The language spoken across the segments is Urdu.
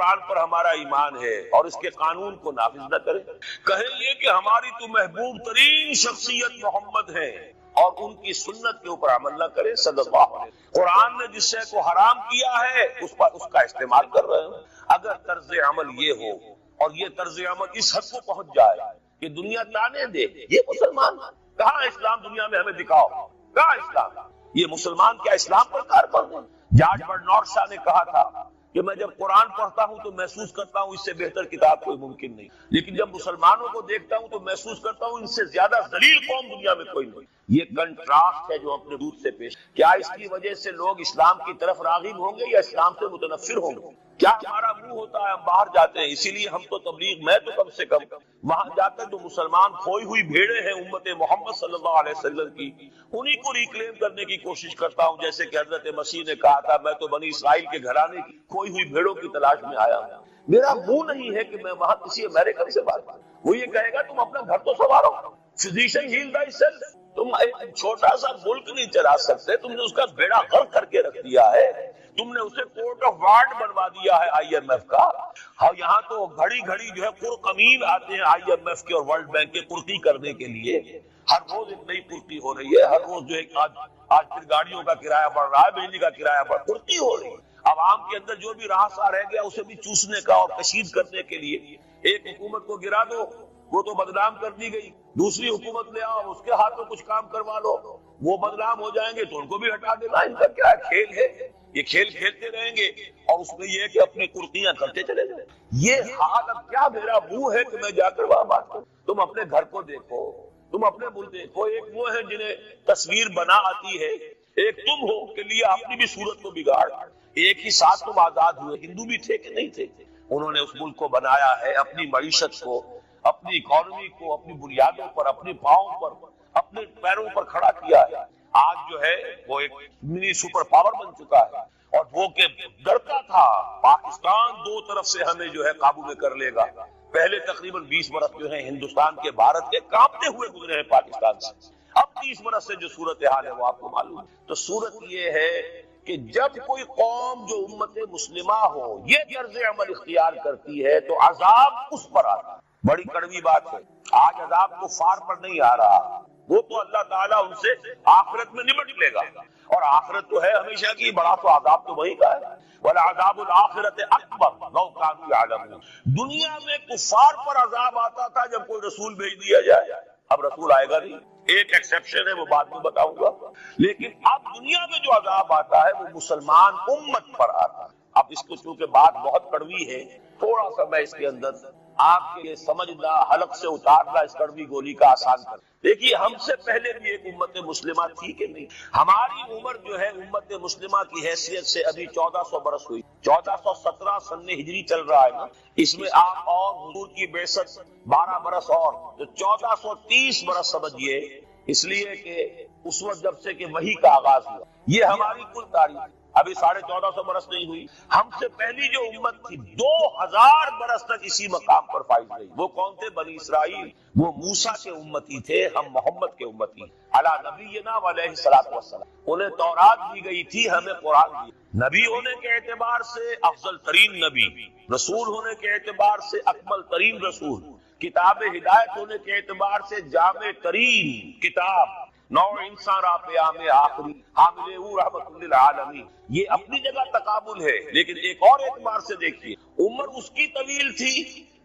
قرآن پر ہمارا ایمان ہے اور اس کے قانون کو نافذ نہ کرے، کہیں یہ کہ ہماری تو محبوب ترین شخصیت محمد ہے اور ان کی سنت کے اوپر عمل نہ کرے صلی اللہ علیہ وسلم، قرآن نے جس شے کو حرام کیا ہے اس پر اس کا استعمال کر رہے ہیں۔ اگر طرز عمل یہ ہو اور یہ طرز عمل اس حد کو پہنچ جائے کہ دنیا تانے دے یہ مسلمان کہاں اسلام دنیا میں ہمیں دکھاؤ، کہاں اسلام، یہ مسلمان کیا اسلام پر کاربند ہے؟ جارج برنارڈ شاہ نے کہا تھا کہ میں جب قرآن پڑھتا ہوں تو محسوس کرتا ہوں اس سے بہتر کتاب کوئی ممکن نہیں، لیکن جب مسلمانوں کو دیکھتا ہوں تو محسوس کرتا ہوں ان سے زیادہ ذلیل قوم دنیا میں کوئی نہیں۔ یہ کنٹراسٹ ہے جو اپنے دودھ سے پیش، کیا اس کی وجہ سے لوگ اسلام کی طرف راغب ہوں گے یا اسلام سے متنفر ہوں گے؟ کیا ہمارا منہ ہوتا ہے ہم باہر جاتے ہیں، اسی لیے ہم تو تبلیغ، میں تو کم سے کم وہاں جا کر جو مسلمان کھوئی ہوئی بھیڑیں ہیں امت محمد صلی اللہ علیہ وسلم کی، انہی کو ریکلیم کرنے کی کوشش کرتا ہوں، جیسے کہ حضرت مسیح نے کہا تھا میں تو بنی اسرائیل کے گھرانے کی کھوئی ہوئی بھیڑوں کی تلاش میں آیا ہوں۔ میرا منہ نہیں ہے کہ میں وہاں کسی امریکن سے بات کروں، وہ یہ کہے گا تم اپنا گھر تو سنوارو، فزیشن ہیل تھائی سیلف، تم ایک چھوٹا سا ملک نہیں چلا سکتے، تم نے اس کا بیڑا غرق کر کے رکھ دیا ہے، تم نے اسے کورٹ آف وارڈ بنوا دیا ہے آئی ایم ایف کا۔ ہاں یہاں تو گھڑی گھڑی جو ہے قرقمین آتے ہیں آئی ایم ایف کے اور ورلڈ بینک کے قرقی کرنے کے لیے، ہر روز ایک نئی قرقی ہو رہی ہے، ہر روز جو ہے آج پھر گاڑیوں کا کرایہ بڑھ رہا ہے، بجلی کا کرایہ بڑھ، قرقی ہو رہی ہے۔ عوام کے اندر جو بھی راہ رہ گیا اسے بھی چوسنے کا اور کشید کرنے کے لیے ایک حکومت کو گرا دو وہ تو بدنام کر دی گئی، دوسری حکومت لے آؤ اس کے ہاتھ میں کچھ کام کروا لو وہ بدنام ہو جائیں گے تو ان کو بھی ہٹا دینا، ان کا کیا کھیل ہے، یہ کھیل کھیلتے رہیں گے اور اس میں یہ ہے کہ اپنی قرقیاں کرتے چلے جائیں۔ یہ حال اب کیا میرا منہ ہے کہ میں جا کر وہاں بات کروں؟ تم اپنے گھر کو دیکھو، تم اپنے ملک دیکھو، ایک وہ ہے جنہیں تصویر بنا آتی ہے، ایک تم ہو کہ لیا اپنی بھی صورت کو بگاڑ، ایک ہی ساتھ تم آزاد ہوئے، ہندو بھی تھے کہ نہیں تھے، انہوں نے اس ملک کو بنایا ہے، اپنی معیشت کو، اپنی اکانومی کو اپنی بنیادوں پر، اپنے پاؤں پر، اپنے پیروں پر کھڑا کیا ہے۔ آج جو ہے وہ ایک منی سپر پاور بن چکا ہے اور وہ کہ ڈرتا تھا پاکستان دو طرف سے ہمیں جو ہے قابو میں کر لے گا، پہلے تقریباً 20 برس جو ہے ہندوستان کے بھارت کے کانپتے ہوئے گزرے ہیں پاکستان سے، اب 30 برس سے جو صورتحال ہے وہ آپ کو معلوم ہے۔ تو صورت یہ ہے کہ جب کوئی قوم جو امت مسلمہ ہو یہ طرز عمل اختیار کرتی ہے تو عذاب اس پر آتا ہے۔ بڑی کڑوی بات ہے، آج عذاب کفار پر نہیں آ رہا، وہ تو اللہ تعالیٰ ان سے آخرت میں نمٹ لے گا، اور آخرت تو ہے ہمیشہ کی، بڑا تو عذاب تو وہی کا ہے، وَلَعَذَابُ الْآخِرَةِ أَكْبَرُ لَوْ كَانُوا يَعْلَمُونَ۔ دنیا میں کفار پر عذاب آتا تھا جب کوئی رسول بھیج دیا جائے، اب رسول آئے گا نہیں، ایک ایکسیپشن ہے وہ بعد میں بتاؤں گا، لیکن اب دنیا میں جو عذاب آتا ہے وہ مسلمان امت پر آتا ہے۔ اب اس کو چونکہ بات بہت کڑوی ہے، تھوڑا سا میں اس کے اندر آپ کے لیے سمجھنا، حلق سے اتارنا اس کڑوی گولی کا آسان کر۔ دیکھیے ہم سے پہلے بھی ایک امت مسلمہ تھی کہ نہیں؟ ہماری عمر جو ہے امت مسلمہ کی حیثیت سے ابھی 1400 برس ہوئی، 1417 سن ہجری چل رہا ہے نا، اس میں آپ اور حضور کی بعثت 12 برس اور تو 1430 برس سمجھیے، اس لیے کہ اس وقت جب سے کہ وحی کا آغاز ہوا، یہ ہماری کل تاریخ، ابھی 1450 برس نہیں ہوئی۔ ہم سے پہلی جو امت تھی 2000 برس تک اسی مقام پر فائز رہی، وہ کون تھے؟ بنی اسرائیل، وہ موسیٰ کے امتی تھے، ہم محمد کے امتی، علی نبینا علیہ الصلوۃ والسلام۔ انہیں تورات دی گئی تھی، ہمیں قرآن دی، نبی ہونے کے اعتبار سے افضل ترین نبی، رسول ہونے کے اعتبار سے اکمل ترین رسول، کتاب ہدایت ہونے کے اعتبار سے جامع ترین کتاب، نو انسان را پیام آخری حامل او رحمت للعالمین۔ یہ اپنی جگہ تقابل ہے، لیکن ایک اور اعتبار سے دیکھیے عمر اس کی طویل تھی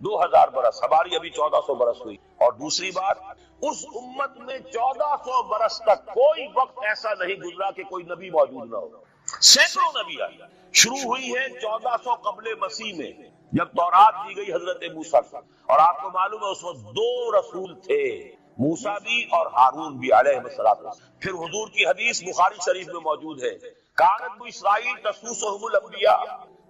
2000 برس، ہماری ابھی 1400 برس ہوئی، اور دوسری بات اس امت میں 1400 برس تک کوئی وقت ایسا نہیں گزرا کہ کوئی نبی موجود نہ ہو، سینکڑوں نبی آئے۔ شروع ہوئی ہے 1400 قبل مسیح میں جب تورات دی گئی حضرت موسیٰ کو، اور آپ کو معلوم ہے اس وقت 2 رسول تھے، موسیٰ بھی اور ہارون بھی علیہ السلام۔ پھر حضور کی حدیث بخاری شریف میں موجود ہے، کانت اسرائیل تسوسہم الانبیاء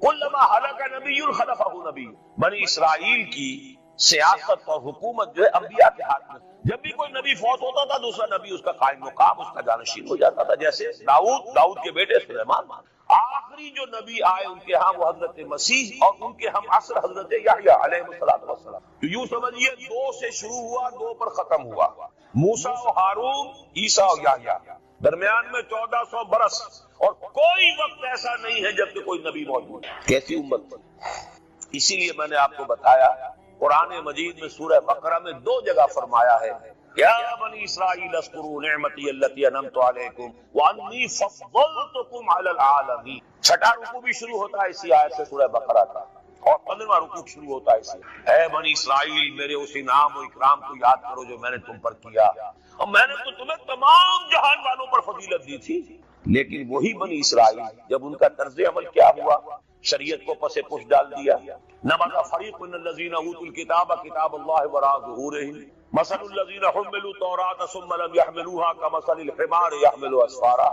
کلما ہلک نبی خلفہ نبی۔ بنی اسرائیل کی سیاست اور حکومت جو ہے انبیاء کے ہاتھ میں، جب بھی کوئی نبی فوت ہوتا تھا دوسرا نبی اس کا قائم مقام، اس کا جانشین ہو جاتا تھا، جیسے داؤد کے بیٹے سلیمان۔ آخری جو نبی آئے ان کے ہاں وہ حضرت مسیح، اور ان کے ہم عصر حضرت یحییٰ علیہ السلام۔ تو یوں سمجھیے 2 سے شروع ہوا، 2 پر ختم ہوا، موسیٰ و ہارون، عیسیٰ و یحییٰ، درمیان میں 1400 برس، اور کوئی وقت ایسا نہیں ہے جب کہ کوئی نبی موجود ہے۔ کیسی امت پر اسی لیے میں نے آپ کو بتایا قرآن مجید میں سورہ بقرہ میں 2 جگہ فرمایا ہے یا بنی اسرائیل اذکروا نعمتی التی انعمت علیکم وانی فضلتکم علی العالمین. 6واں رکوع بھی شروع ہوتا ہے اسی آیت سے سورہ بقرہ کا، اور 15واں رکوع شروع ہوتا ہے اسی اے بنی اسرائیل میرے اس انعام و اکرام کو یاد کرو جو میں نے تم پر کیا، اور میں نے تو تمہیں تمام جہان والوں پر فضیلت دی تھی. لیکن وہی بنی اسرائیل جب ان کا طرز عمل کیا ہوا، شریعت کو پس پش ڈال دیا. نبذ فریق من الذین اوتوا الکتاب کتاب اللہ وراء ظہورہم مثل الذین حملوا التوراۃ ثم لم يحملوها كمثل الحمار يحمل اسفارا.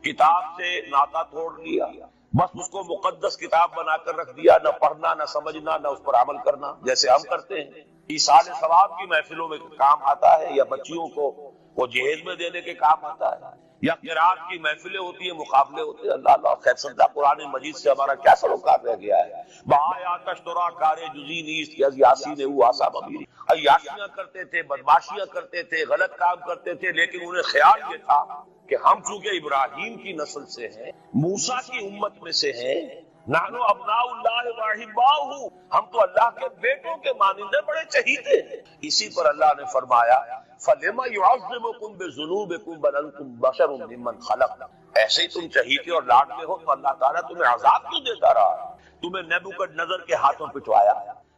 کتاب سے ناطا توڑ لیا، بس اس کو مقدس کتاب بنا کر رکھ دیا، نہ پڑھنا نہ سمجھنا نہ اس پر عمل کرنا جیسے ہم کرتے ہیں. ایصال ثواب کی محفلوں میں کام آتا ہے، یا بچیوں کو وہ جہیز میں دینے کے کام آتا ہے، یا قرات کی محفلیں ہوتی ہیں، مقابلے ہوتے ہیں. اللہ اللہ خیر سمجھا قرآن مجید سے ہمارا کیا سروکار رہ گیا ہے. بآیات اشترا کار جزی نیست کہ از یاسین او آسا بمیری. عیاشیاں کرتے تھے، بدماشیاں کرتے تھے، غلط کام کرتے تھے، لیکن انہیں خیال یہ تھا کہ ہم چونکہ ابراہیم کی نسل سے ہیں، موسیٰ کی امت میں سے ہیں، نحنو ابناء اللہ واحباؤہ، ہم تو اللہ کے بیٹوں کے مانندے بڑے چہیتے ہیں. اسی پر اللہ نے فرمایا فَلِمَ يُعَذِّبُكُم بِذُنُوبِكُم بَلْ أَنتُم بَشَرٌ مِّمَّنْ خَلَقْنَا. ایسے ہی تم چہیتے اور لاڈتے ہو تو اللہ تعالیٰ تمہیں عذاب کیوں دیتا رہا؟ تمہیں نیبوکڈنیزر کے ہاتھوں پٹوایا.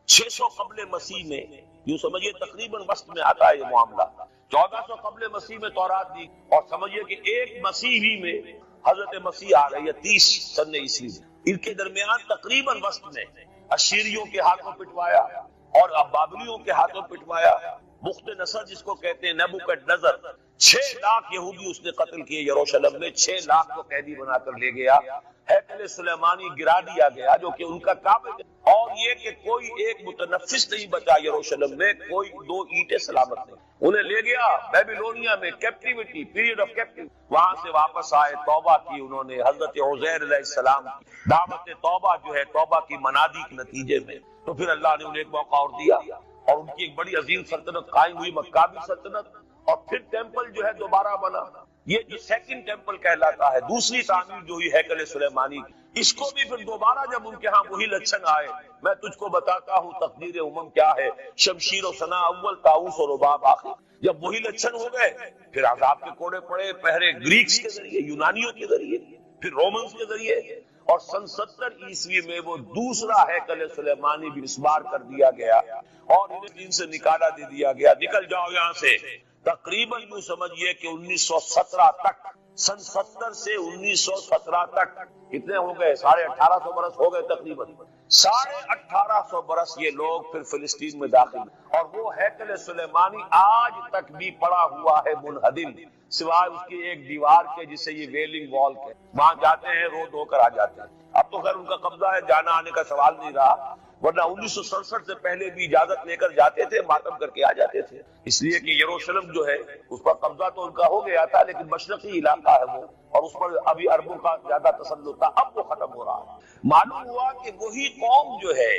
600 قبل مسیح میں، یوں سمجھیے تقریباً وسط میں آتا ہے یہ معاملہ. 1400 قبل مسیح میں تورات دی، اور سمجھیے کہ ایک مسیحی میں حضرت مسیح آ رہی ہے 30 سن عیسوی میں. ان کے درمیان تقریباً وسط میں اشیریوں کے ہاتھوں پٹوایا اور بابلیوں کے ہاتھوں پٹوایا. بخت نصر جس کو کہتے ہیں، نیبوکڈنیزر، 6 لاکھ یہودی اس نے قتل کیے یروشلم میں. 6 لاکھ کو قیدی بنا کر لے گیا. ہیکل سلیمانی گرا دیا گیا جو کہ ان کا کعبہ، اور یہ کہ کوئی ایک متنفس نہیں بچا یروشلم میں، کوئی 2 اینٹیں سلامت نہیں. انہیں لے گیا بیبیلونیا میں، کیپٹیوٹی، پیریڈ آف کیپٹیوٹی. وہاں سے واپس آئے، توبہ کی انہوں نے. حضرت عزیر علیہ السلام کی دعوت توبہ جو ہے، توبہ کی منادی کے نتیجے میں، تو پھر اللہ نے انہیں ایک موقع اور دیا، اور ان کی ایک بڑی عظیم سلطنت قائم ہوئی، مکابی سلطنت. اور پھر ٹیمپل جو ہے دوبارہ بنا، یہ جو سیکنڈ ٹیمپل کہلاتا ہے، دوسری تعمیر جو ہوئی ہیکل سلیمانی کی. اس کو بھی پھر دوبارہ جب ان کے ہاں وہی لچھن آئے، میں تجھ کو بتاتا ہوں تقدیر امم کیا ہے، شمشیر و ثنا اول، طاؤس و رباب آخر. جب وہی لچھن ہو گئے، پھر عذاب کے کوڑے پڑے، پہرے گریکس کے ذریعے، یونانیوں کے ذریعے، پھر رومنز کے ذریعے، اور سن 70 عیسوی میں وہ دوسرا ہیکل سلیمانی بھی مسمار کر دیا گیا، اور انہیں دین سے نکالا دے دیا گیا. نکل جاؤ یہاں سے. تقریباً یوں سمجھیے کہ 1917 تک، سن 70 سے 1917 تک کتنے ہو گئے؟ 1850 برس ہو گئے تقریباً. 1850 برس یہ لوگ پھر فلسطین میں داخل، اور وہ ہیکل سلیمانی آج تک بھی پڑا ہوا ہے منہدم، سوائے اس کی ایک دیوار کے جسے یہ ویلنگ وال کے. وہاں جاتے ہیں، رو دھو کر آ جاتے ہیں. اب تو خیر ان کا قبضہ ہے، جانا آنے کا سوال نہیں رہا، ورنہ 1967 سے پہلے بھی اجازت لے کر جاتے تھے، ماتم کر کے آ جاتے تھے. اس لیے کہ یروشلم جو ہے اس پر قبضہ تو ان کا ہو گیا تھا، لیکن مشرقی علاقہ ہے وہ، اور اس پر ابھی عربوں کا زیادہ تسلط تھا. اب وہ ختم ہو رہا ہے. معلوم ہوا کہ وہی قوم جو ہے،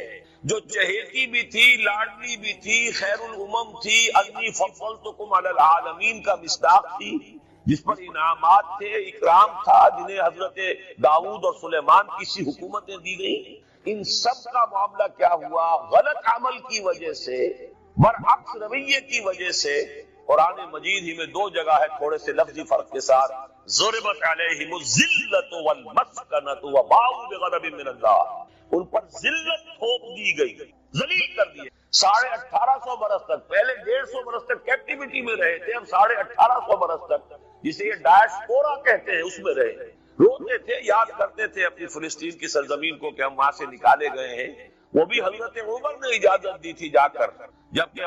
جو چہیتی بھی تھی، لاڈلی بھی تھی، خیر الامم تھی، انی فضلتکم علی العالمین کا مصداق تھی، جس پر انعامات تھے، اکرام تھا، جنہیں حضرت داؤد اور سلیمان کی سی حکومتیں دی گئیں. ان سب کا معاملہ کیا ہوا؟ غلط عمل کی وجہ سے، برعکس رویے کی وجہ سے. قرآن مجید ہی میں 2 جگہ ہے تھوڑے سے لفظی فرق کے ساتھ، ضربت علیہم الذلۃ والمسکنۃ وباؤوا بغضب من اللہ. ان پر ذلت تھوپ دی گئی، ذلیل کر دیے. 1850 برس تک، پہلے 150 برس تک کیپٹیوٹی میں رہے تھے، اب 1850 برس تک جسے یہ ڈائسپورا کہتے ہیں اس میں رہے. روتے تھے، یاد کرتے تھے اپنی فلسطین کی سرزمین کو کہ ہم وہاں سے نکالے گئے ہیں. وہ بھی حضرت عمر نے اجازت دی تھی جا کر، جبکہ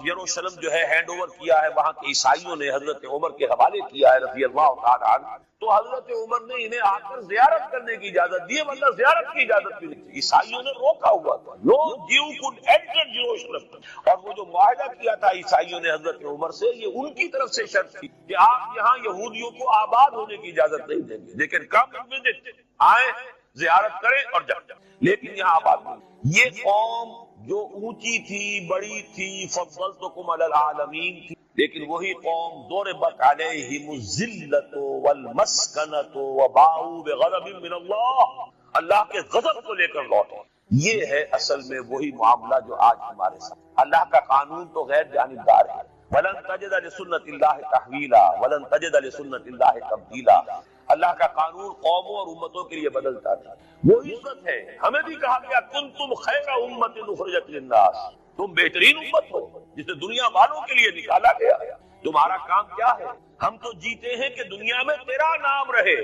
یروشلم جو ہے ہینڈ اوور کیا ہے وہاں کے عیسائیوں نے، حضرت عمر کے حوالے کیا ہے رضی اللہ تعالیٰ عنہ. تو حضرت عمر نے انہیں آ کر زیارت کرنے کی اجازت دی، ورنہ زیارت کی اجازت بھی نہیں تھی. عیسائیوں نے روکا ہوا تھا، نو جیو کوڈ انٹر جیروشلم. اور وہ جو معاہدہ کیا تھا عیسائیوں نے حضرت عمر سے، یہ ان کی طرف سے شرط تھی کہ آپ یہاں یہودیوں کو آباد ہونے کی اجازت نہیں دیں گے، لیکن کم وزٹ، آئیں زیارت کریں اور جائیں، لیکن یہاں آباد نہیں. یہ قوم جو اونچی تھی، بڑی تھی، فضلتکم علی العالمین تھی، لیکن وہی قوم ضربت علیہم الذلۃ والمسکنۃ وباؤوا بغضب من اللہ، اللہ کے غضب کو لے کر لوٹے. یہ ہے اصل میں وہی معاملہ جو آج ہمارے ساتھ. اللہ کا قانون تو غیر جانبدار ہے. وَلَن تَجِدَ لِسُنَّتِ اللَّهِ تَحْوِيلًا وَلَن تَجِدَ لِسُنَّتِ اللَّهِ تَبْدِيلًا. اللہ کا قانون قوموں اور امتوں کے لیے بدلتا نہیں. وہ عزت ہے. ہمیں بھی کہا گیا کنتم خیر امت اخرجت للناس، تم بہترین امت ہو جسے دنیا والوں کے لیے نکالا گیا. تمہارا کام کیا ہے؟ ہم تو جیتے ہیں کہ دنیا میں تیرا نام رہے.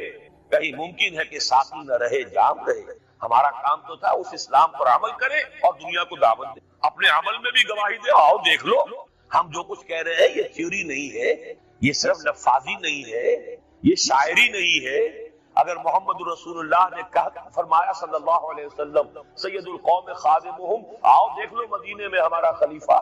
کہیں ممکن ہے کہ ساقی نہ رہے جام رہے. ہمارا کام تو تھا اس اسلام پر عمل کرے اور دنیا کو دعوت دے. اپنے عمل میں بھی گواہی دے. آؤ دیکھ لو ہم جو کچھ کہہ رہے ہیں یہ تھیوری نہیں ہے، یہ صرف لفاظی نہیں ہے، یہ شاعری نہیں ہے. اگر محمد رسول اللہ نے فرمایا صلی اللہ علیہ وسلم سید القوم خادمہم، آؤ دیکھ لو مدینے میں ہمارا خلیفہ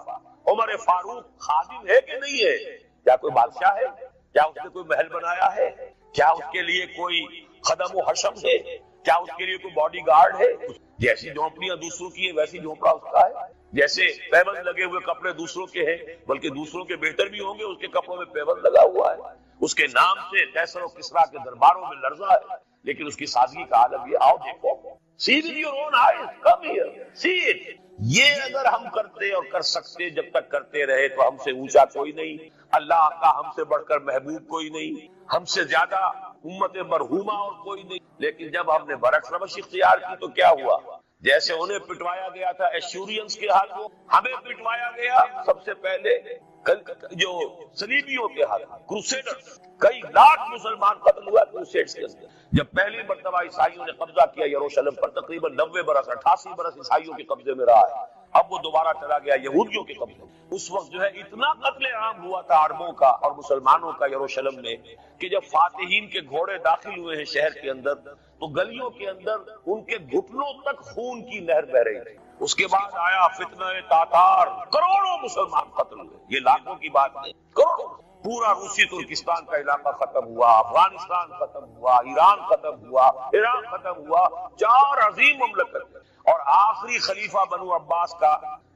عمر فاروق خادم ہے کہ نہیں ہے؟ کیا کوئی بادشاہ ہے؟ کیا اس نے کوئی محل بنایا ہے؟ کیا اس کے لیے کوئی خدم و حشم ہے؟ کیا اس کے لیے کوئی باڈی گارڈ ہے؟ جیسی جھونپڑیاں دوسروں کی ہے ویسی جھونپڑا اس کا ہے. جیسے پیبند لگے ہوئے کپڑے دوسروں کے ہیں بلکہ دوسروں کے بہتر بھی ہوں گے، اس کے کپڑوں میں پیبند لگا ہوا ہے. اس کے نام سے قیصر و کسریٰ کے درباروں میں لرزہ ہے، لیکن اس کی سادگی کا عالم یہ. آؤ دیکھو، see with your own eyes, come here, see it. یہ اگر ہم کرتے اور کر سکتے، جب تک کرتے رہے تو ہم سے اونچا کوئی نہیں، اللہ کا ہم سے بڑھ کر محبوب کوئی نہیں، ہم سے زیادہ امت مرحومہ اور کوئی نہیں. لیکن جب ہم نے برعکس روش اختیار کی تو کیا ہوا؟ جیسے انہیں پٹوایا گیا تھا ایشورینز کے ہاتھ کو، ہمیں پٹوایا گیا سب سے پہلے جو صلیبیوں کے ہاتھ، کروسیڈرز. کئی لاکھ مسلمان قتل ہوا کروسیڈز کے اندر. جب پہلی مرتبہ عیسائیوں نے قبضہ کیا یروشلم پر، تقریباً 90 برس 88 برس عیسائیوں کے قبضے میں رہا ہے. اب وہ دوبارہ چلا گیا یہودیوں کے قبضے. اس وقت جو ہے اتنا قتل عام ہوا تھا عربوں کا اور مسلمانوں کا یروشلم میں کہ جب فاتحین کے گھوڑے داخل ہوئے ہیں شہر کے اندر تو گلیوں کے اندر ان کے گھٹنوں تک خون کی نہر بہ رہی تھی. اس کے بعد آیا فتنہ تاتار، کروڑوں مسلمان قتل ہوئے. یہ لاکھوں کی بات نہیں، کروڑوں. پورا روسی ترکستان کا علاقہ ختم ہوا، افغانستان ختم ہوا، ایران ختم ہوا، عراق ختم ہوا. 4 عظیم مملکت. اور آخری خلیفہ بنو عباس کا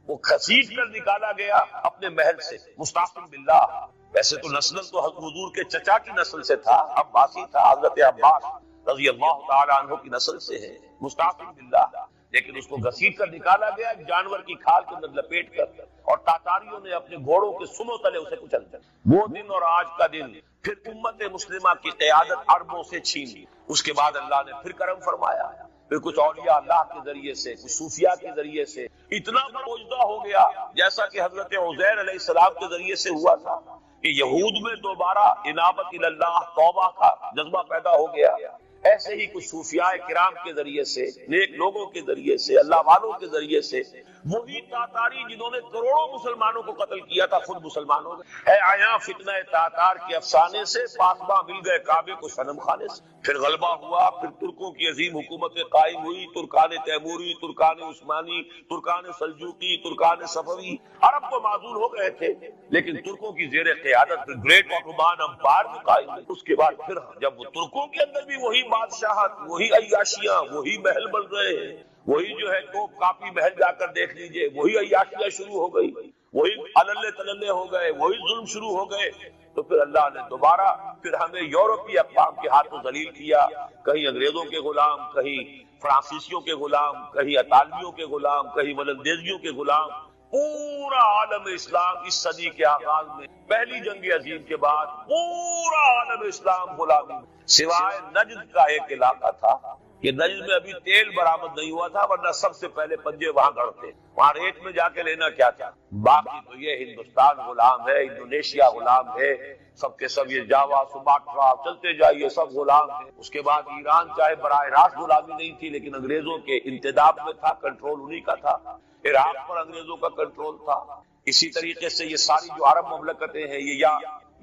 وہ کھسیٹ کر نکالا گیا اپنے محل سے مستعصم باللہ. ویسے تو نسل تو حضور کے چچا کی نسل سے تھا، عباسی تھا، حضرت عباس رضی اللہ تعالی عنہ کی نسل سے ہے مستعصم باللہ. لیکن اس کو گھسیٹ کر نکالا گیا جانور کی کھال کے اندر لپیٹ کر، اور تاتاریوں نے اپنے گھوڑوں کے سنوں تلے اسے کچل دیا. وہ دن اور آج کا دن پھر امت مسلمہ کی قیادت عربوں سے چھین لی. اس کے بعد اللہ نے پھر کرم فرمایا، پھر کچھ اولیاء اللہ کے ذریعے سے، کچھ صوفیاء کے ذریعے سے اتنا بروجدہ ہو گیا، جیسا کہ حضرت عزیر علیہ السلام کے ذریعے سے ہوا تھا کہ یہود میں دوبارہ انابت اللہ توبہ کا جذبہ پیدا ہو گیا. ایسے ہی کچھ صوفیاء کرام کے ذریعے سے، نیک لوگوں کے ذریعے سے، اللہ والوں کے ذریعے سے، وہی تاتاری جنہوں نے کروڑوں مسلمانوں کو قتل کیا تھا خود مسلمان ہو گئے. ہے آیا فتنہ تاتار کے افسانے سے پاسباں مل گئے کعبے کو صنم خانے سے. پھر غلبہ ہوا، پھر ترکوں کی عظیم حکومتیں قائم ہوئی، ترکان تیموری، Terken Usmani, Terken Seljuqi, Terken صفوی. عرب تو معذور ہو گئے تھے لیکن ترکوں کی زیر قیادت گریٹ آٹومان امپائر میں قائم ہوئی. اس کے بعد پھر جب وہ ترکوں کے اندر بھی وہی بادشاہت، وہی عیاشیاں، وہی محل بن رہے ہیں، وہی جو ہے توپ کاپی محل جا کر دیکھ لیجئے، وہی عیاشیاں شروع ہو گئی، وہی اللے تللے ہو گئے، وہی ظلم شروع ہو گئے. تو پھر اللہ نے دوبارہ پھر ہمیں یورپی اقوام کے ہاتھوں ذلیل کیا. کہیں انگریزوں کے غلام، کہیں فرانسیسیوں کے غلام، کہیں اطالویوں کے غلام، کہیں ولندیزیوں کے غلام. پورا عالم اسلام اس صدی کے آغاز میں پہلی جنگ عظیم کے بعد پورا عالم اسلام غلامی، سوائے نجد کا ایک علاقہ تھا کہ نجد میں ابھی تیل برآمد نہیں ہوا تھا، ورنہ سب سے پہلے پنجے وہاں گڑتے، وہاں ریت میں جا کے لینا کیا تھا. باقی تو یہ ہندوستان غلام ہے، انڈونیشیا غلام ہے، سب کے سب یہ جاوا، سماٹرا، چلتے جائیے سب غلام ہیں. اس کے بعد ایران چاہے براہ راست غلامی نہیں تھی لیکن انگریزوں کے انتداب میں تھا، کنٹرول انہی کا تھا. عراق پر انگریزوں کا کنٹرول تھا. اسی طریقے سے یہ ساری جو عرب مملکتیں ہیں یہ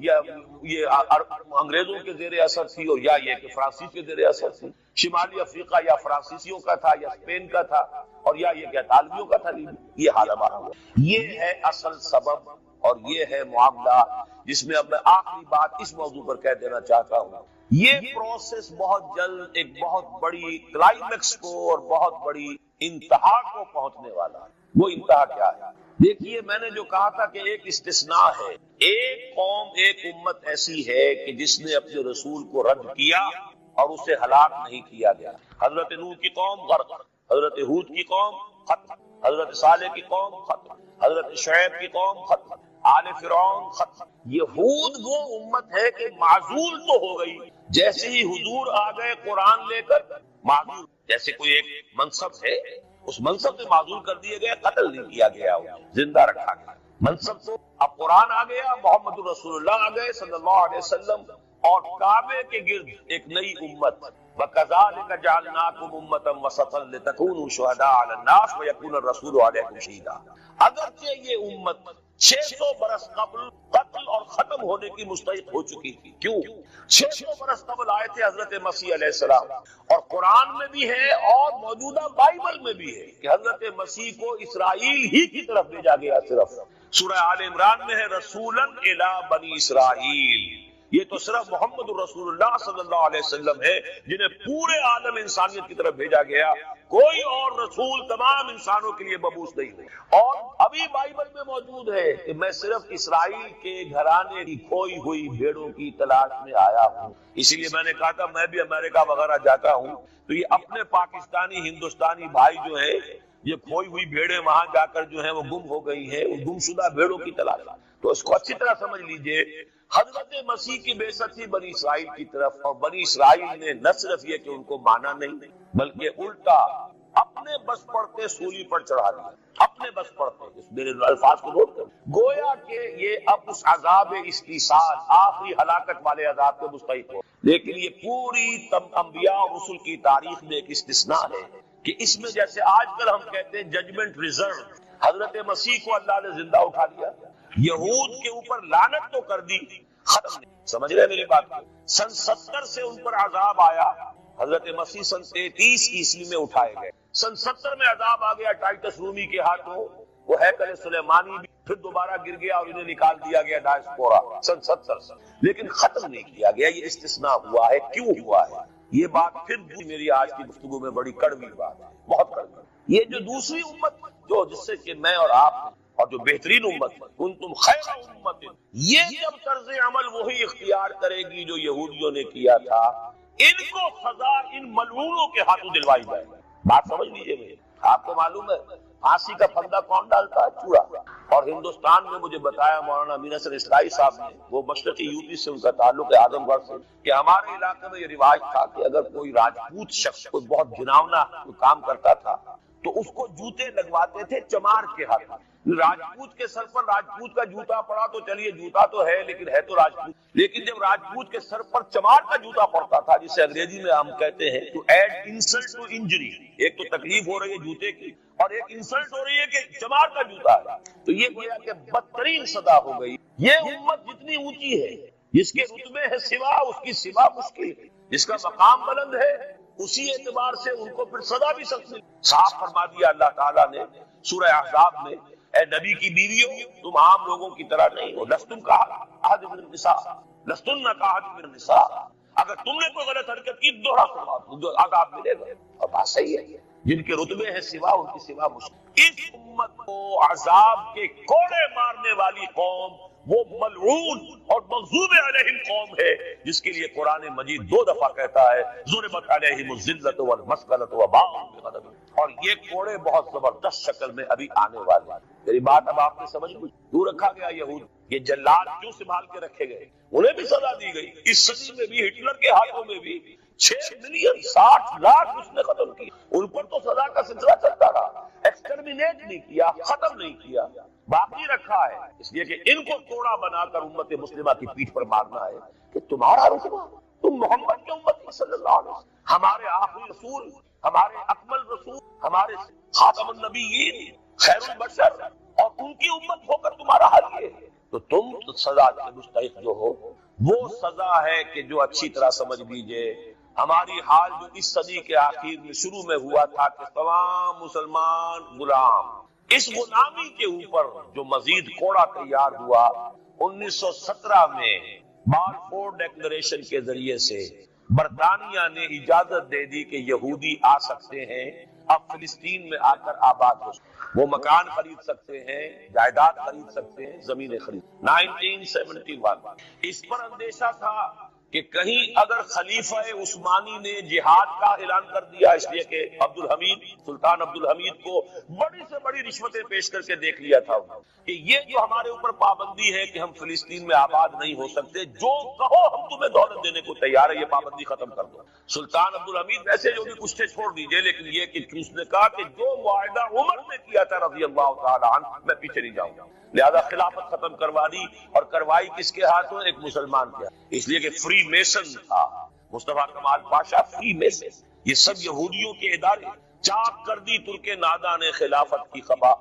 انگریزوں کے زیر اثر تھی، اور یا یہ کہ فرانسیس کے زیر اثر تھی. شمالی افریقہ یا فرانسیسیوں کا تھا یا اسپین کا تھا، اور یا یہ کہ اطالویوں کا تھا. یہ حال ہمارا ہوا. یہ ہے اصل سبب اور یہ ہے معاملہ جس میں اب میں آخری بات اس موضوع پر کہہ دینا چاہتا ہوں. یہ پروسیس بہت جلد ایک بہت بڑی کلائمیکس کو اور بہت بڑی انتہا کو پہنچنے والا ہے. وہ انتہا کیا ہے؟ دیکھیے، میں نے جو کہا تھا کہ ایک استثناء ہے. ایک قوم، ایک امت ایسی ہے کہ جس نے اپنے رسول کو رد کیا اور اسے ہلاک نہیں کیا گیا. حضرت نوح کی قوم غرق، حضرت ہود کی قوم ختم، حضرت صالح کی قوم ختم، حضرت شعیب کی قوم ختم، آل فرعون ختم۔ یہود وہ امت ہے کہ معزول تو ہو گئی، جیسے ہی حضور آ گئے قرآن لے کر معزول، جیسے کوئی ایک منصب ہے اس منصب سے معزول کر دیے گئے، قتل نہیں کیا گیا، زندہ رکھا گیا منصب کو۔ اب قرآن آ گیا، محمد رسول اللہ آ گئے صلی اللہ علیہ وسلم، اور کعبے کے گرد ایک نئی امت، وَكَذَلِكَ جَعَلْنَاكُمْ أُمَّةً وَسَطًا لِتَكُونُوا شُهَدَاءَ عَلَى النَّاسِ وَيَكُونَ الرَّسُولُ عَلَيْكُمْ شَهِيدًا۔ اگرچہ یہ امت 600 برس قبل قتل اور ختم ہونے کی مستحق ہو چکی تھی، کیوں؟ 600 برس قبل آئے تھے حضرت مسیح علیہ السلام، اور قرآن میں بھی ہے اور موجودہ بائبل میں بھی ہے کہ حضرت مسیح کو اسرائیل ہی کی طرف بھیجا گیا۔ صرف سورہ آل عمران میں ہے رسولاً الی بنی اسرائیل، یہ تو صرف محمد رسول اللہ صلی اللہ علیہ وسلم ہے جنہیں پورے عالم انسانیت کی طرف بھیجا گیا، کوئی اور رسول تمام انسانوں کے لیے مبعوث نہیں ہوئی۔ اور ابھی بائبل میں موجود ہے کہ میں صرف اسرائیل کے گھرانے کی کھوئی ہوئی بھیڑوں کی تلاش میں آیا ہوں۔ اسی لیے میں نے کہا تھا میں بھی امریکہ وغیرہ جاتا ہوں تو یہ اپنے پاکستانی ہندوستانی بھائی جو ہیں، یہ کھوئی ہوئی بھیڑیں وہاں جا کر جو ہیں وہ گم ہو گئی ہیں، وہ گمشدہ بھیڑوں کی تلاش۔ تو اس کو اچھی طرح سمجھ لیجئے، حضرت مسیح کی بعثت تھی بنی اسرائیل کی طرف، اور بنی اسرائیل نے نہ صرف یہ کہ ان کو مانا نہیں بلکہ الٹا اپنے بس پڑتے سولی پر چڑھا دیا، اپنے بس پڑتے۔ اس میرے الفاظ کو نوٹ کر، گویا کہ یہ اب اس عذاب استیصال، آخری ہلاکت والے عذاب کے مستحق ہو۔ لیکن یہ پوری انبیاء اور رسل کی تاریخ میں ایک استثناء ہے کہ اس میں جیسے آج کل ہم کہتے ہیں ججمنٹ ریزرو، حضرت مسیح کو اللہ نے زندہ اٹھا لیا، یہود کے اوپر لعنت تو کر دی، ختم نہیں۔ سمجھ رہے میری بات کو؟ سن 70 سے ان پر عذاب آیا، حضرت مسیح سن 33 عیسوی میں اٹھائے گئے، سن 70 میں عذاب آ گیا ٹائٹس رومی کے ہاتھوں، وہ ہیکل سلیمانی بھی پھر دوبارہ گر گیا اور انہیں نکال دیا گیا ڈائسپورا سن 70 سے، لیکن ختم نہیں کیا گیا۔ یہ استثناء ہوا ہے، کیوں ہوا ہے؟ یہ بات پھر میری آج کی گفتگو میں بڑی کڑوی بات ہے، بہت کڑوی۔ یہ جو دوسری امت جو جس سے کہ میں اور آپ اور جو بہترین امت کنتم خیر امت، یہ جب طرز عمل وہی اختیار کرے گی جو یہودیوں نے کیا تھا، ان کو سزا ان ملعونوں کے ہاتھوں دلوائی جائے گی۔ بات سمجھ لیجیے میری، آپ کو معلوم ہے پھانسی کا پھندا کون ڈالتا ہے؟ چوڑا۔ اور ہندوستان میں مجھے بتایا مولانا امین حسن اسلائی صاحب نے، وہ مشرقی یوپی سے ان کا تعلق ہے، اعظم گڑھ سے، کہ ہمارے علاقے میں یہ رواج تھا کہ اگر کوئی راجپوت شخص کوئی بہت گھناؤنا کام کرتا تھا تو اس کو جوتے لگواتے تھے چمار کے ہاتھ۔ راجپوت کے سر پر راجپوت کا جوتا پڑا تو چلیے جوتا تو ہے لیکن ہے تو راجپوت، لیکن جب راجپوت کے سر پر چمار کا جوتا پڑتا تھا، جسے انگریزی میں ہم کہتے ہیں to add insult to injury, ایک تو تکلیف ہو رہی ہے جوتے کی اور ایک انسلٹ ہو رہی ہے کہ چمار کا جوتا ہے، تو یہ گویا کہ بدترین سزا ہو گئی۔ یہ امت جتنی اونچی ہے، جس کے رتبے ہے سوا، اس کی سوا مشکل ہے، جس کا مقام بلند ہے، اسی اعتبار سے ان کو پھر سزا بھی سخت ملی۔ صاف فرما دیا اللہ تعالیٰ نے سورہ احزاب میں، اے نبی کی بیویوں تم عام لوگوں کی طرح نہیں ہو، لستم کاحد من النساء، لستن کاحد من النساء، اگر تم نے کوئی غلط حرکت کی دوہرا عذاب ملے گا۔ اور بات صحیح ہے، جن کے رتبے ہیں سوا، ان کی سوا مشکل۔ اس امت کو عذاب کے کوڑے مارنے والی قوم وہ ملعون اور مغضوب علیہم قوم ہے، جس کے لیے قرآن مجید 2 دفعہ کہتا ہے ضربت علیہم الذلۃ والمسکنۃ وباءوا بغضب، اور یہ کوڑے بہت زبردست شکل میں ابھی آنے والے ہیں۔ میری بات اب آپ نے سمجھ لی؟ دور رکھا گیا یہود، یہ جلاد کیوں سنبھال کے رکھے گئے؟ انہیں بھی سزا دی گئی، اس صدی میں بھی ہٹلر کے ہاتھوں میں بھی 6 ملین 60 لاکھ اس نے ختم کی، ان پر تو سزا کا سلسلہ چلتا رہا، ایکسٹرمینیٹ نہیں کیا، ختم نہیں کیا، باقی رکھا ہے، اس لیے کہ ان کو توڑا بنا کر امت مسلمہ کی پیٹھ پر مارنا ہے کہ تمہارا رتبہ، تم محمد کی امت صلی اللہ علیہ وسلم، ہمارے آخری رسول، ہمارے اکمل رسول، ہمارے خاتم النبیین، خیر البشر، اور ان کی امت ہو کر تمہارا حال یہ ہے، تو تم سزا کے مستحق جو ہو، وہ سزا ہے کہ جو اچھی طرح سمجھ لیجئے ہماری حال جو اس صدی کے آخر میں شروع میں ہوا تھا کہ تمام مسلمان غلام، اس غلامی کے اوپر جو مزید کوڑا تیار ہوا 1917 میں بالفور ڈیکلریشن کے ذریعے سے برطانیہ نے اجازت دے دی کہ یہودی آ سکتے ہیں، اب فلسطین میں آ کر آباد ہو سکتے، وہ مکان خرید سکتے ہیں، جائیداد خرید سکتے ہیں، زمینیں خرید۔ 1971 اس پر اندیشہ تھا کہ کہیں اگر خلیفہ عثمانی نے جہاد کا اعلان کر دیا، اس لیے کہ سلطان عبد الحمید کو بڑی سے بڑی رشوتیں پیش کر کے دیکھ لیا تھا کہ یہ جو ہمارے اوپر پابندی ہے کہ ہم فلسطین میں آباد نہیں ہو سکتے، جو کہو ہم تمہیں دولت دینے کو تیار ہے، یہ پابندی ختم کر دو۔ سلطان عبد الحمید ویسے جو بھی کچھ تھے چھوڑ دیجئے، لیکن یہ کہ اس نے کہا کہ جو معاہدہ عمر نے کیا تھا رضی اللہ تعالی عنہ، میں پیچھے نہیں جاؤں گا، لہذا خلافت ختم کروا دی۔ اور کروائی کس کے ہاتھوں؟ ایک مسلمان کے، اس لیے کہ فری میسن تھا مصطفیٰ کمال پاشا، فری میسن، یہ سب یہودیوں کے ادارے۔ چاک کر دی ترک نادا نے خلافت کی خبا،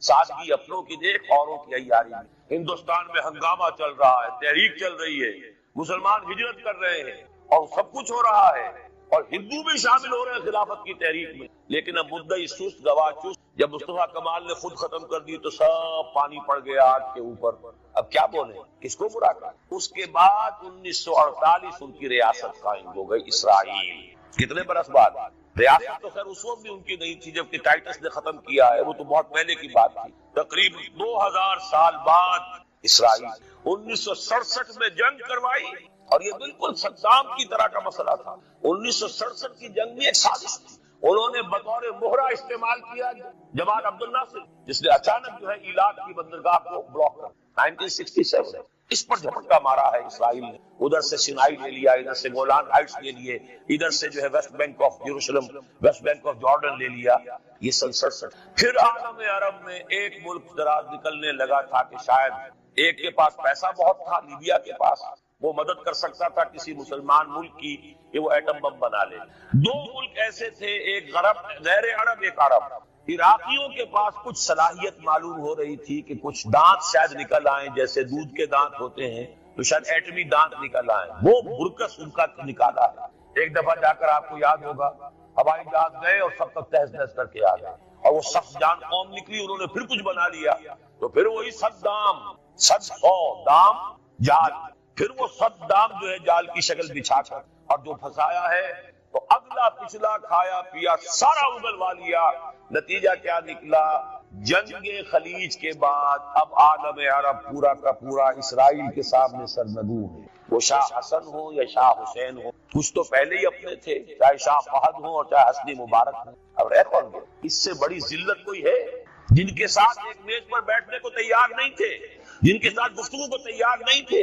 سادگی اپنوں کی دیکھ اوروں کی عیاری میں۔ ہندوستان میں ہنگامہ چل رہا ہے، تحریک چل رہی ہے، مسلمان ہجرت کر رہے ہیں اور سب کچھ ہو رہا ہے، اور ہندو بھی شامل ہو رہے ہیں خلافت کی تحریک میں، لیکن اب مدعی سست گواہ چست۔ جب مصطفیٰ کمال نے خود ختم کر دی تو سب پانی پڑ گیا آگ کے اوپر، اب کیا بولیں، کس کو برا کریں۔ اس کے بعد 1948 ان کی ریاست قائم ہو گئی اسرائیل۔ کتنے برس بعد؟ ریاست تو خیر اس وقت بھی ان کی نہیں تھی جبکہ ٹائٹس نے ختم کیا ہے، وہ تو بہت پہلے کی بات تھی، تقریباً 2000 سال بعد اسرائیل 1967 میں جنگ کروائی، اور یہ بالکل صدام کی طرح کا مسئلہ تھا۔ 1967 کی جنگ میں ایک سازش تھی، انہوں نے بطور مہرہ استعمال کیا جمال عبد الناصر، جس نے اچانک جو ہے ایلات کی بندرگاہ کو بلاک کر 1967 اس پر جھٹکا مارا ہے اسرائیل نے، ادھر سے سینائی لے لیا، ادھر سے گولان ہائٹس لے لیے، ادھر سے جو ہے West Bank of Jerusalem, West Bank of Jordan لے لیا۔ یہ 67 پھر عالم عرب میں ایک ملک دراز نکلنے لگا تھا کہ شاید ایک کے پاس پیسہ بہت تھا، لیبیا کے پاس، وہ مدد کر سکتا تھا کسی مسلمان ملک کی کہ وہ ایٹم بم بنا لے۔ دو ملک ایسے تھے، ایک غیر عرب ایک عرب۔ عراقیوں کے پاس کچھ صلاحیت معلوم ہو رہی تھی کہ کچھ دانت شاید نکل آئیں، جیسے دودھ کے دانت ہوتے ہیں تو شاید ایٹمی دانت نکل آئیں، وہ برکس ان کا نکالا ہے۔ ایک دفعہ جا کر آپ کو یاد ہوگا ہوائی جہاز گئے اور سب تک تہس نہس کر کے آ گئے، اور وہ سخت جان قوم نکلی، انہوں نے پھر کچھ بنا لیا، تو پھر وہی دام جال، پھر وہ دام جو ہے جال کی شکل بچھا کر، اور جو پھنسایا ہے تو اگلا پچھلا کھایا پیا سارا اگلوا لیا۔ نتیجہ کیا نکلا؟ جنگ خلیج کے بعد اب عالم عرب پورا کا پورا اسرائیل کے سامنے سرنگوں ہے، وہ شاہ حسن ہو یا شاہ حسین ہو، کچھ تو پہلے ہی اپنے تھے، چاہے شاہ فہد ہو اور چاہے حسنی مبارک ہو، اب رہ کون گے؟ اس سے بڑی ذلت کوئی ہے؟ جن کے ساتھ ایک میز پر بیٹھنے کو تیار نہیں تھے، جن کے ساتھ گفتگو کو تیار نہیں تھے،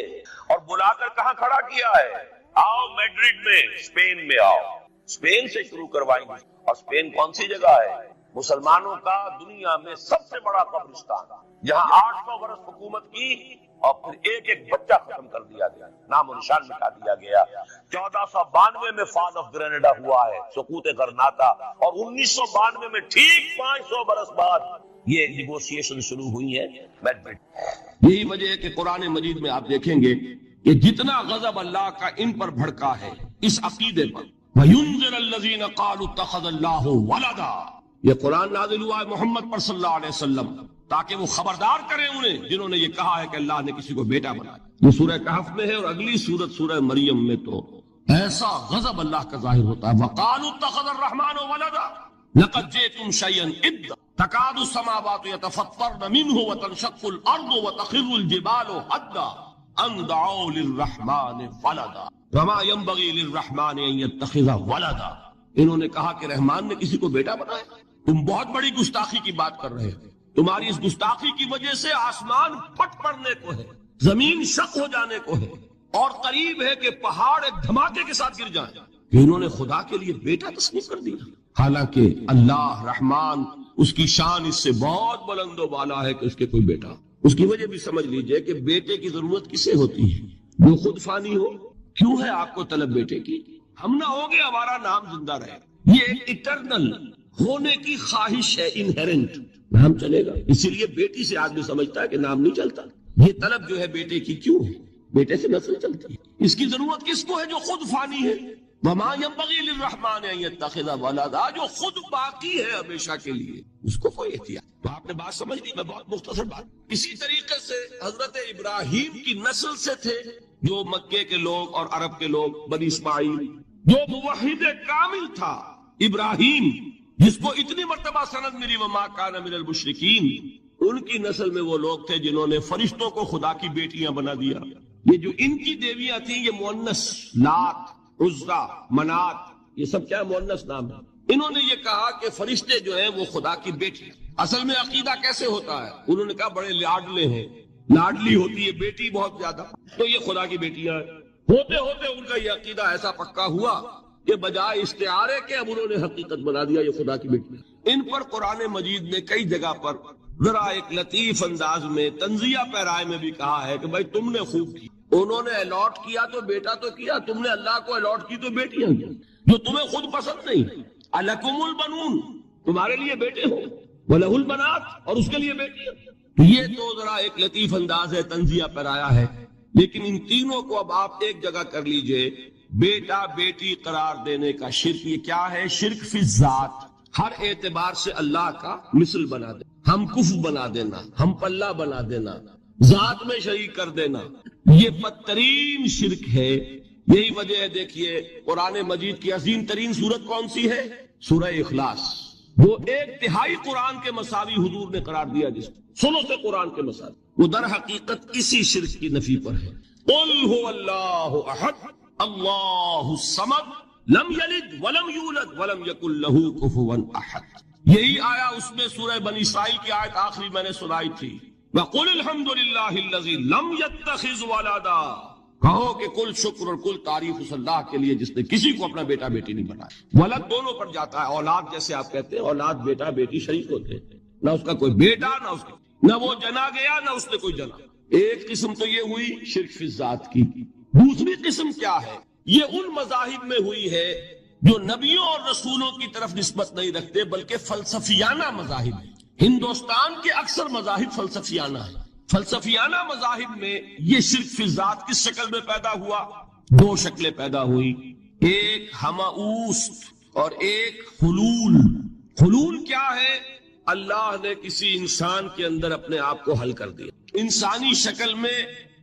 اور بلا کر کہاں کھڑا کیا ہے؟ آؤ میڈرڈ میں، اسپین میں آؤ، اسپین سے شروع کروائیں گے۔ اور اسپین کون سی جگہ ہے؟ مسلمانوں کا دنیا میں سب سے بڑا قبرستان، جہاں 800 برس حکومت کی اور پھر ایک ایک بچہ ختم کر دیا گیا، نام و نشان مٹا دیا گیا۔ 1492 میں فال آف گرینیڈا ہوا ہے، سقوط غرناطہ، اور 1992 میں ٹھیک 500 برس بعد یہ نیگوشیشن شروع ہوئی ہے میڈرڈ۔ یہی وجہ ہے کہ قرآن مجید میں آپ دیکھیں گے کہ جتنا غضب اللہ کا ان پر بھڑکا ہے اس عقیدے پر، وَيُنذِرَ الَّذِينَ قَالُوا اتَّخَذَ اللَّهُ وَلَدًا، یہ قرآن نازل ہوا ہے محمد پر صلی اللہ علیہ وسلم تاکہ وہ خبردار کریں انہیں جنہوں نے یہ کہا ہے کہ اللہ نے کسی کو بیٹا بنایا۔ یہ سورہ کہف میں ہے، اور اگلی سورت سورہ مریم میں تو ایسا غضب اللہ کا ظاہر ہوتا ہے، وَقَالُوا اتَّخَذَ الرَّحْمَنُ وَلَدًا لَقَدْ جِئْتُمْ شَيْئًا إِدًّا تَكَادُ السَّمَاوَاتُ يَتَفَطَّرْنَ مِنْهُ وَتَنشَقُّ الْأَرْضُ وَتَخِرُّ الْجِبَالُ هَدًّا أَن دَعَوْا لِلرَّحْمَنِ وَلَدًا وَمَا يَنبَغِي لِلرَّحْمَنِ أَن يَتَّخِذَ وَلَدًا۔ انہوں نے کہا کہ رحمان نے کسی کو بیٹا بنایا۔ تم بہت بڑی گستاخی کی بات کر رہے ہو، تمہاری اس گستاخی کی وجہ سے آسمان پھٹ پڑنے کو ہے، زمین شق ہو جانے کو ہے، اور قریب ہے کہ پہاڑ ایک دھماکے کے ساتھ گر جائیں، کہ انہوں نے خدا کے لیے بیٹا تصنیف کر دیا، حالانکہ اللہ رحمان اس کی شان اس سے بہت بلند و بالا ہے کہ اس کے کوئی بیٹا۔ اس کی وجہ بھی سمجھ لیجئے کہ بیٹے کی ضرورت کسے ہوتی ہے؟ جو خود فانی ہو۔ کیوں ہے آپ کو طلب بیٹے کی؟ ہم نہ ہوگے ہمارا نام زندہ رہے، یہ ایک ایٹرنل ہونے کی خواہش ہے، انہیرنٹ، نام چلے گا۔ اسی لیے بیٹی سے آدمی سمجھتا ہے کہ نام نہیں چلتا۔ یہ طلب جو ہے بیٹے کی کیوں ہے؟ بیٹے سے نسل چلتی ہے۔ اس کی ضرورت کس کو ہے؟ جو خود فانی ہے۔ وَمَا يَنبَغِي لِلرَّحْمَنِ أَن يَتَّخِذَ وَلَدًا، جو خود باقی ہے ہمیشہ کے لیے، اس کو کوئی احتیاط۔ تو آپ نے بات سمجھ لی، میں بہت مختصر بات۔ اسی طریقے سے حضرت ابراہیم کی نسل سے تھے جو مکے کے لوگ اور عرب کے لوگ، بنی اسماعیل، جو موحد کامل تھا ابراہیم، جس کو اتنی مرتبہ سند ملی وما کان من المشرکین، ان کی نسل میں وہ لوگ تھے جنہوں نے فرشتوں کو خدا کی بیٹیاں بنا دیا، یہ جو ان کی دیویاں تھیں یہ مؤنث، لات، عزا، منات، یہ سب کیا مؤنث نام ہے. انہوں نے یہ کہا کہ فرشتے جو ہیں وہ خدا کی بیٹی. اصل میں عقیدہ کیسے ہوتا ہے؟ انہوں نے کہا بڑے لاڈلے ہیں، لاڈلی ہوتی ہے بیٹی بہت زیادہ، تو یہ خدا کی بیٹیاں ہیں. ہوتے ہوتے ان کا یہ عقیدہ ایسا پکا ہوا کہ بجائے استعارے کے اب انہوں نے حقیقت بنا دیا یہ خدا کی بیٹی. ان پر قرآن مجید نے کئی جگہ پر ذرا ایک لطیف انداز میں تنزیہ پیرائے میں بھی کہا ہے کہ بھائی تم نے خوب کی، انہوں نے الاٹ کیا تو بیٹا تو کیا، تم نے اللہ کو الاٹ کی تو بیٹیاں کی جو تمہیں خود پسند نہیں. الکم البنون، تمہارے لیے بیٹے ہو، وَلَهُ الْبَنَاتُ، اور اس کے لیے بیٹیاں. یہ تو ذرا ایک لطیف انداز ہے، تنزیہ پیرایا ہے. لیکن ان تینوں کو اب آپ ایک جگہ کر لیجئے. بیٹا بیٹی قرار دینے کا شرک، یہ کیا ہے؟ شرک فی الذات، ہر اعتبار سے اللہ کا مثل بنا دینا، ہم کف بنا دینا، ہم پلہ بنا دینا، ذات میں شریک کر دینا، یہ بدترین شرک ہے. یہی وجہ ہے دیکھیے قرآن مجید کی عظیم ترین سورت کون سی ہے؟ سورہ اخلاص، وہ ایک تہائی قرآن کے مساوی حضور نے قرار دیا، جس سنو سے قرآن کے مساوی، وہ در حقیقت اسی شرک کی نفی پر ہے. قل هو اللہ احد اللہ الصمد لم یلد ولم یولد ولم یکن لہ کفوا احد. یہی آیا اس میں سورہ بنی اسرائیل کی آیت آخری میں نے سنائی تھی، وقل الحمد للہ الذی لم یتخذ ولدا، کہو کہ کل شکر اور کل تعریف اس اللہ کے لیے جس نے کسی کو اپنا بیٹا بیٹی نہیں بنایا. ولد دونوں پر جاتا ہے، اولاد جیسے آپ کہتے ہیں، اولاد بیٹا بیٹی شریک ہوتے ہیں، نہ اس کا کوئی بیٹا نہ وہ جنا گیا نہ اس نے کوئی جنا. ایک قسم تو یہ ہوئی شرک فی الذات کی. دوسری قسم کیا ہے؟ یہ ان مذاہب میں ہوئی ہے جو نبیوں اور رسولوں کی طرف نسبت نہیں رکھتے بلکہ فلسفیانہ مذاہب ہیں. ہندوستان کے اکثر مذاہب فلسفیانہ ہیں. فلسفیانہ مذاہب میں یہ شرک فی الذات کس شکل میں پیدا ہوا؟ دو شکلیں پیدا ہوئی، ایک ہماؤست اور ایک حلول. حلول کیا ہے؟ اللہ نے کسی انسان کے اندر اپنے آپ کو حل کر دیا، انسانی شکل میں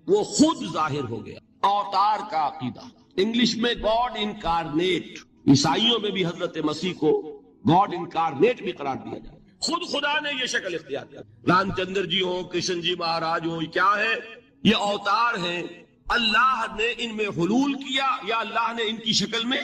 وہ خود ظاہر ہو گیا. اوتار کا عقیدہ، انگلش میں گاڈ انکارنیٹ. عیسائیوں میں بھی حضرت مسیح کو گاڈ انکارنیٹ بھی قرار دیا جائے. خود خدا نے یہ شکل اختیار کیا. رام چندر جی ہوں، کرشن جی مہاراج ہوں، کیا ہے؟ یہ اوتار ہیں. اللہ نے ان میں حلول کیا یا اللہ نے ان کی شکل میں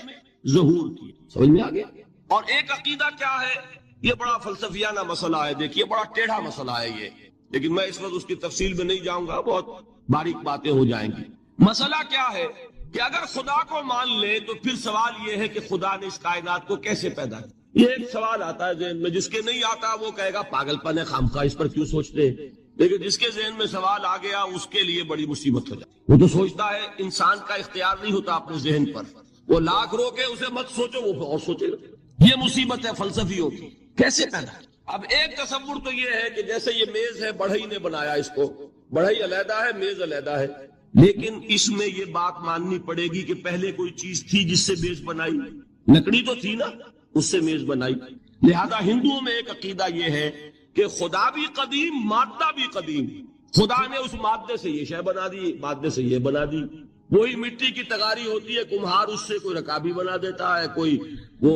ظہور کیا. سمجھ میں آ گیا؟ اور ایک عقیدہ کیا ہے؟ یہ بڑا فلسفیانہ مسئلہ ہے، دیکھیے بڑا ٹیڑھا مسئلہ ہے یہ، لیکن میں اس وقت اس کی تفصیل میں نہیں جاؤں گا، بہت باریک باتیں ہو جائیں گی. مسئلہ کیا ہے کہ اگر خدا کو مان لے تو پھر سوال یہ ہے کہ خدا نے اس کائنات کو کیسے پیدا کیا. یہ ایک سوال آتا ہے ذہن میں، جس کے نہیں آتا وہ کہے گا پاگل پن ہے، خامخواہ اس پر کیوں سوچتے ہیں. لیکن جس کے ذہن میں سوال آ گیا اس کے لیے بڑی مصیبت ہو جائے. وہ تو سوچتا ہے، انسان کا اختیار نہیں ہوتا اپنے ذہن پر، وہ لاکھ روکے اسے مت سوچو، وہ اور سوچے گا. یہ مصیبت ہے فلسفیوں کی. کیسے پیدا؟ اب ایک تصور تو یہ ہے کہ جیسے یہ میز ہے، بڑھئی نے بنایا اس کو، بڑھئی علیحدہ ہے، میز علیحدہ ہے، لیکن اس میں یہ بات ماننی پڑے گی کہ پہلے کوئی چیز تھی جس سے میز بنائی. لکڑی تو تھی نا، اس سے میز بنائی. لہذا ہندوؤں میں ایک عقیدہ یہ ہے کہ خدا بھی قدیم، مادہ بھی قدیم. خدا نے اس مادے سے یہ شے بنا دی، مادے سے یہ بنا دی. وہی مٹی کی تغاری ہوتی ہے، کمہار اس سے کوئی رکابی بنا دیتا ہے، کوئی وہ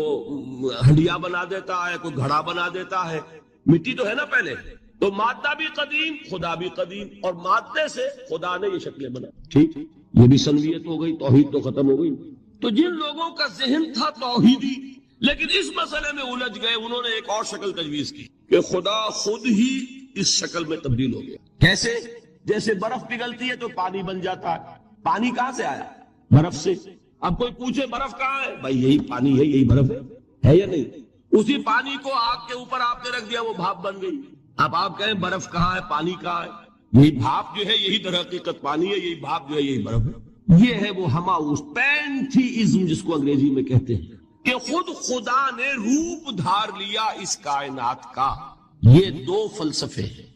ہنڈیا بنا دیتا ہے، کوئی گھڑا بنا دیتا ہے. مٹی تو ہے نا پہلے. تو مادہ بھی قدیم، خدا بھی قدیم، اور مادے سے خدا نے یہ شکلیں بنا. ٹھیک، یہ بھی سنویت ہو گئی، توحید تو ختم ہو گئی. تو جن لوگوں کا ذہن تھا توحیدی لیکن اس مسئلے میں الجھ گئے، انہوں نے ایک اور شکل تجویز کی کہ خدا خود ہی اس شکل میں تبدیل ہو گیا. کیسے؟ جیسے برف پگھلتی ہے تو پانی بن جاتا ہے. پانی کہاں سے آیا؟ برف سے. اب کوئی پوچھے برف کہاں ہے؟ بھائی یہی پانی ہے، یہی برف ہے یا نہیں؟ اسی پانی کو آگ کے اوپر آپ نے رکھ دیا، وہ بھاپ بن گئی. اب آپ کہیں برف کہاں ہے، پانی کہاں ہے؟ یہی بھاپ جو ہے یہی در حقیقت پانی ہے، یہی بھاپ جو ہے یہی برف ہے. یہ ہے وہ ہماؤس پینتھیزم جس کو انگریزی میں کہتے ہیں، کہ خود خدا نے روپ دھار لیا اس کائنات کا. یہ دو فلسفے ہیں.